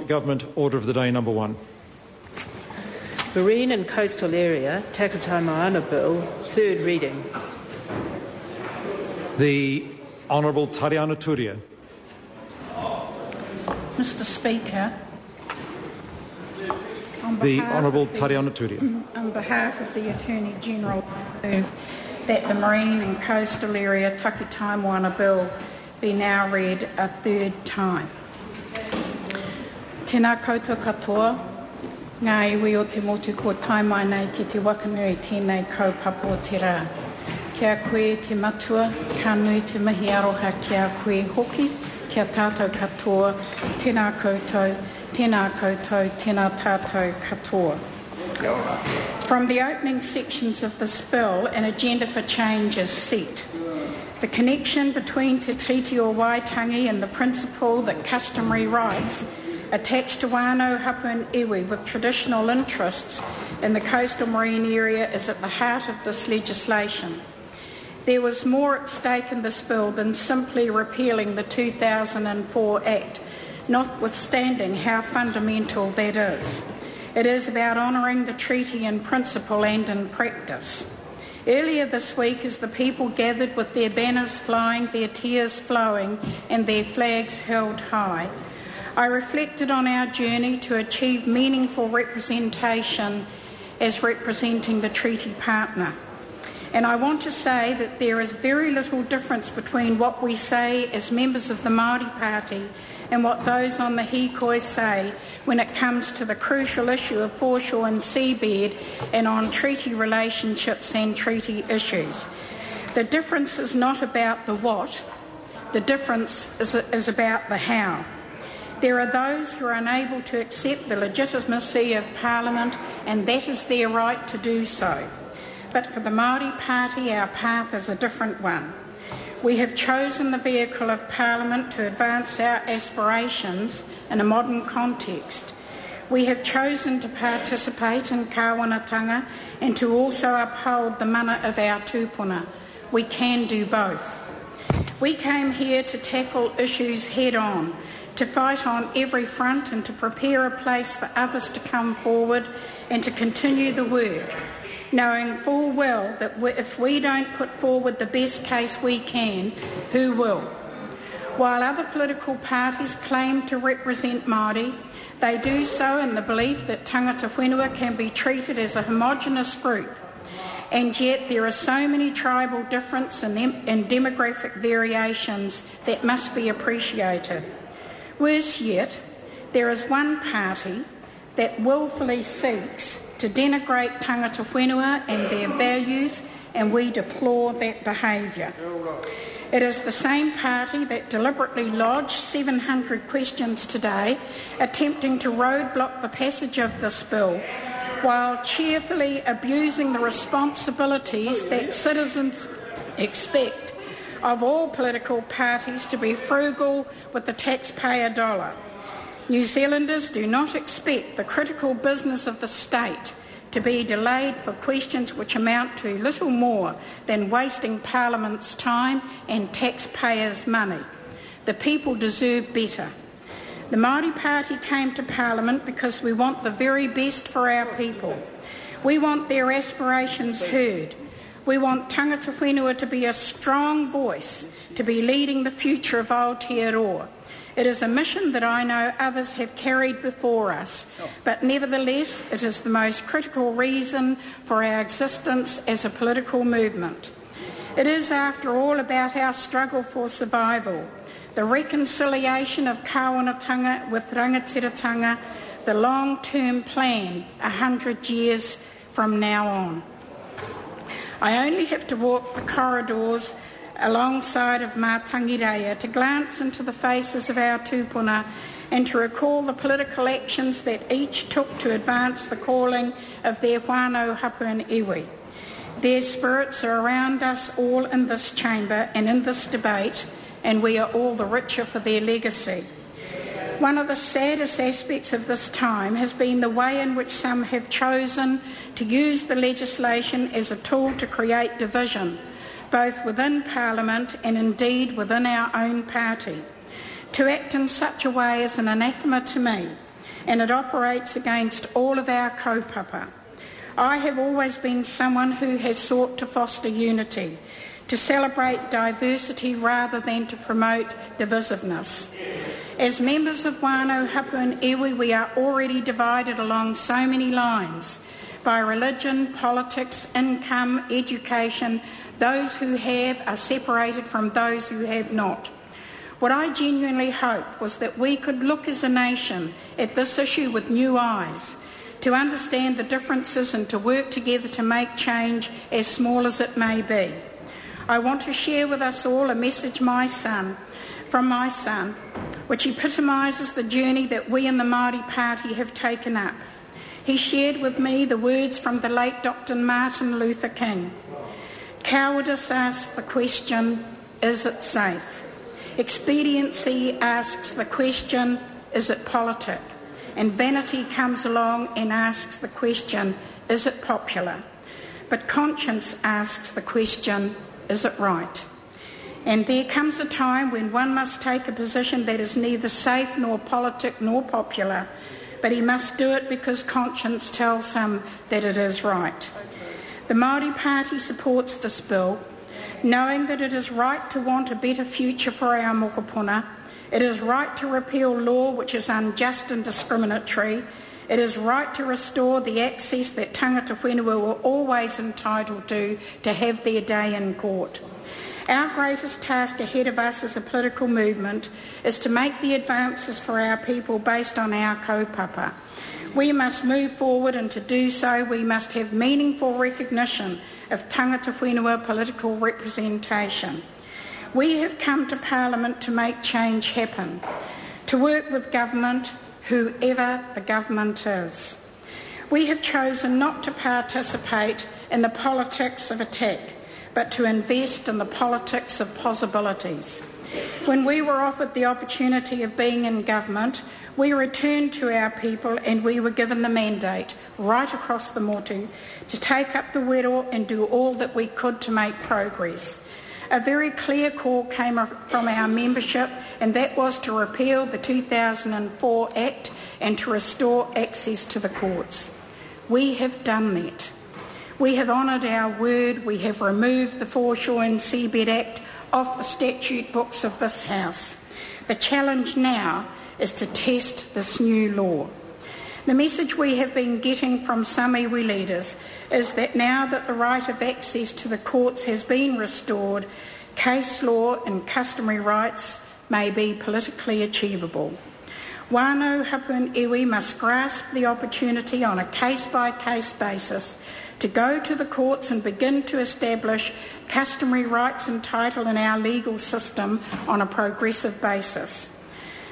Government Order of the Day number 1. Marine and Coastal Area Takutai Moana Bill, third reading. The Honourable Tariana Turia. Mr Speaker, The Honourable Tariana Turia. on behalf of the Attorney General, I move that the Marine and Coastal Area Takutai Moana Bill be now read a third time. Tēnā koutou katoa, ngā iwi o te motu ko tai mai nei ki te wakanui tēnei kaupapa o te rā. Kia koe te matua, ka nui te mihi aroha kia koe hoki, kia tātou katoa, tēnā koutou, tēnā koutou, tēnā tātou katoa. From the opening sections of this bill, an agenda for change is set. The connection between Te Treaty o Waitangi and the principle that customary rights attached to wānau hapu and iwi with traditional interests in the coastal marine area is at the heart of this legislation. There was more at stake in this bill than simply repealing the 2004 Act, notwithstanding how fundamental that is. It is about honouring the treaty in principle and in practice. Earlier this week, as the people gathered with their banners flying, their tears flowing and their flags held high, I reflected on our journey to achieve meaningful representation as representing the treaty partner. And I want to say that there is very little difference between what we say as members of the Māori Party and what those on the hikoi say when it comes to the crucial issue of foreshore and seabed and on treaty relationships and treaty issues. The difference is not about the what, the difference is about the how. There are those who are unable to accept the legitimacy of Parliament, and that is their right to do so. But for the Māori Party, our path is a different one. We have chosen the vehicle of Parliament to advance our aspirations in a modern context. We have chosen to participate in kāwanatanga and to also uphold the mana of our tūpuna. We can do both. We came here to tackle issues head-on, to fight on every front and to prepare a place for others to come forward and to continue the work, knowing full well that if we don't put forward the best case we can, who will? While other political parties claim to represent Māori, they do so in the belief that tangata whenua can be treated as a homogenous group, and yet there are so many tribal differences and demographic variations that must be appreciated. Worse yet, there is one party that willfully seeks to denigrate tangata whenua and their values, and we deplore that behaviour. It is the same party that deliberately lodged 700 questions today, attempting to roadblock the passage of this bill, while cheerfully abusing the responsibilities that citizens expect of all political parties to be frugal with the taxpayer dollar. New Zealanders do not expect the critical business of the state to be delayed for questions which amount to little more than wasting Parliament's time and taxpayers' money. The people deserve better. The Māori Party came to Parliament because we want the very best for our people. We want their aspirations heard. We want tangata whenua to be a strong voice, to be leading the future of Aotearoa. It is a mission that I know others have carried before us, but nevertheless it is the most critical reason for our existence as a political movement. It is, after all, about our struggle for survival, the reconciliation of kāwanatanga with rangatiratanga, the long-term plan 100 years from now on. I only have to walk the corridors alongside of Mātangireia to glance into the faces of our tūpuna and to recall the political actions that each took to advance the calling of their whānau hapu and iwi. Their spirits are around us all in this chamber and in this debate, and we are all the richer for their legacy. One of the saddest aspects of this time has been the way in which some have chosen to use the legislation as a tool to create division, both within Parliament and indeed within our own party. To act in such a way is an anathema to me. and it operates against all of our kaupapa. I have always been someone who has sought to foster unity, to celebrate diversity rather than to promote divisiveness. As members of Wānau, Hapu and Iwi, we are already divided along so many lines by religion, politics, income, education. Those who have are separated from those who have not. What I genuinely hoped was that we could look as a nation at this issue with new eyes, to understand the differences and to work together to make change as small as it may be. I want to share with us all a message from my son, which epitomises the journey that we in the Māori Party have taken up. He shared with me the words from the late Dr. Martin Luther King. Cowardice asks the question, is it safe? Expediency asks the question, is it politic? And vanity comes along and asks the question, is it popular? But conscience asks the question, is it right? And there comes a time when one must take a position that is neither safe nor politic nor popular, but he must do it because conscience tells him that it is right. The Māori Party supports this bill, knowing that it is right to want a better future for our mokopuna. It is right to repeal law which is unjust and discriminatory. It is right to restore the access that tangata whenua were always entitled to have their day in court. Our greatest task ahead of us as a political movement is to make the advances for our people based on our kaupapa. We must move forward, and to do so we must have meaningful recognition of tangata whenua political representation. We have come to Parliament to make change happen, to work with government, whoever the government is. We have chosen not to participate in the politics of attack, but to invest in the politics of possibilities. When we were offered the opportunity of being in government, we returned to our people and we were given the mandate right across the motu to take up the wero and do all that we could to make progress. A very clear call came from our membership, and that was to repeal the 2004 Act and to restore access to the courts. We have done that. We have honoured our word. We have removed the Foreshore and Seabed Act off the statute books of this House. The challenge now is to test this new law. The message we have been getting from some iwi leaders is that now that the right of access to the courts has been restored, case law and customary rights may be politically achievable. Wānau, Hapu and Iwi must grasp the opportunity on a case-by-case basis to go to the courts and begin to establish customary rights and title in our legal system on a progressive basis.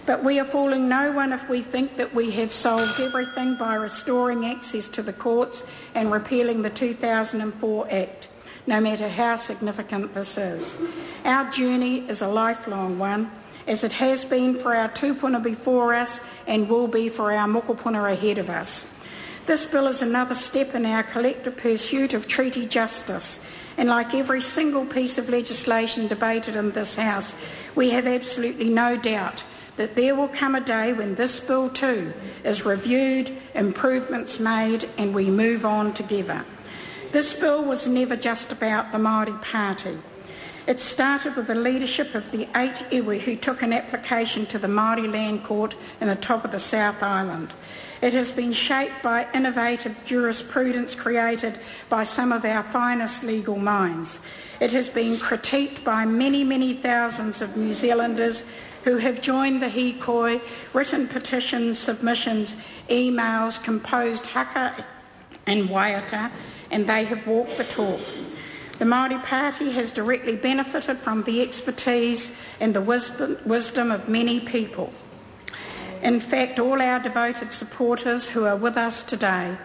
But we are fooling no one if we think that we have solved everything by restoring access to the courts and repealing the 2004 Act, no matter how significant this is. Our journey is a lifelong one, as it has been for our tūpuna before us and will be for our mokopuna ahead of us. This bill is another step in our collective pursuit of treaty justice, and like every single piece of legislation debated in this House, we have absolutely no doubt that there will come a day when this bill too is reviewed, improvements made, and we move on together. This bill was never just about the Māori Party. It started with the leadership of the 8 iwi who took an application to the Māori Land Court in the top of the South Island. It has been shaped by innovative jurisprudence created by some of our finest legal minds. It has been critiqued by many, many thousands of New Zealanders who have joined the hikoi, written petitions, submissions, emails, composed haka and waiata, and they have walked the talk. The Māori Party has directly benefited from the expertise and the wisdom of many people. In fact, all our devoted supporters who are with us today,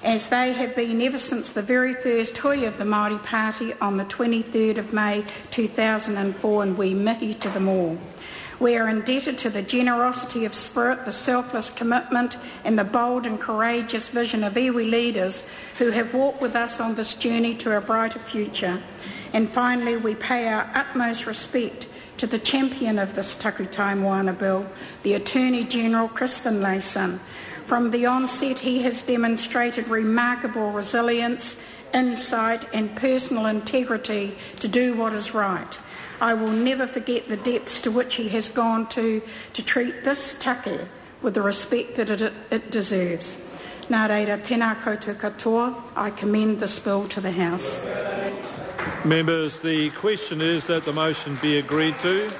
as they have been ever since the very first hui of the Māori Party on the 23rd of May 2004, and we mihi to them all. We are indebted to the generosity of spirit, the selfless commitment and the bold and courageous vision of iwi leaders who have walked with us on this journey to a brighter future. And finally, we pay our utmost respect to the champion of this Takutai Moana Bill, the Attorney General Chris Finlayson. From the onset, he has demonstrated remarkable resilience, insight and personal integrity to do what is right. I will never forget the depths to which he has gone to treat this take with the respect that it deserves. Nā reira, tēnā koutou katoa, I commend this bill to the House. Members, the question is that the motion be agreed to.